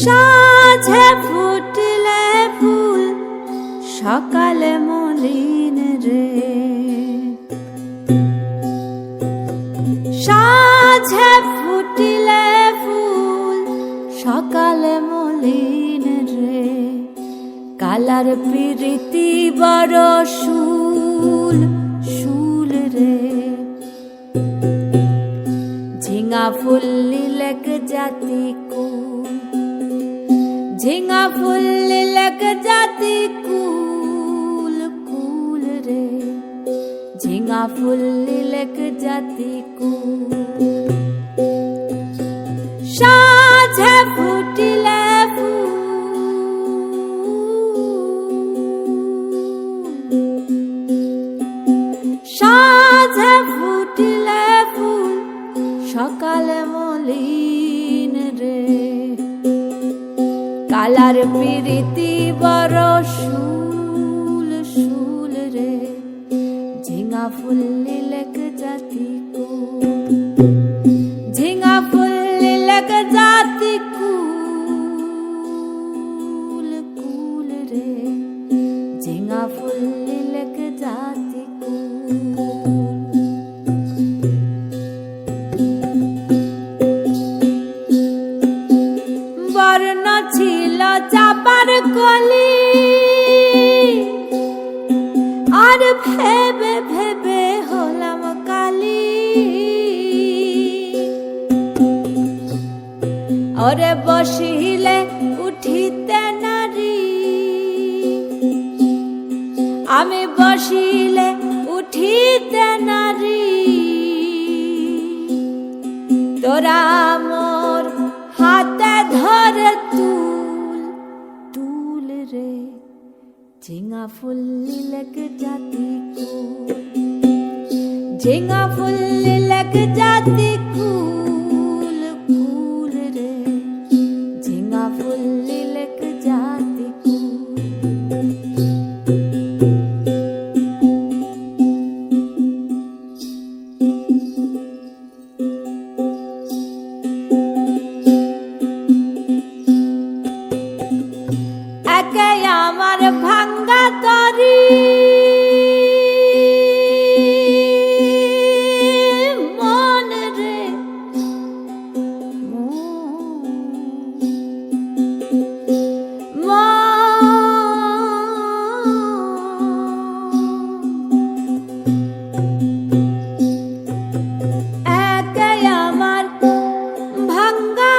সাঁঝে ফুটলে ফুল সকালে মলিন রে, সাঁঝে ফুটলে ফুল সকালে মলিন রে, কালার প্রীতি বড় শুল শুল রে, ঝিঙা ফুল লিলক জাতি কুল, ঝিঙা ফুল লিলক জাতি কুল কুল রে, ঝিঙা ফুল লিলক জাতি কুল। সাঁঝে ফুটিলে ফুল সাঁঝে ফুটিলে ফুল সকালে মলিন রে, কালার প্রীতি বড় শুল শুল রে, ঝিঙা ফুল লিলক জাতি কুল, ঝিঙা ফুল লিলক জাতি কুল কুল রে, ঝিঙা ফুল লিলক জাতি কুল। বর্ণ ছিল চাপার কলি, আর ভেবে ভেবে হলাম কালি, ওরে বসিলে উঠিতে নারী, আমি বসিলে উঠিতে নারী, তোরা মোর হাতে ধরে তুল তুল রে, ঝিঙা ফুল লিলক জাতি কুল, ঝিঙা ফুল লিলক জাতি কুল কুল রে, ঝিঙা ফুল লিলক জাতি কুল। একে আমার ভাঙ্গা তরি, মন রে একে আমার ভাঙ্গা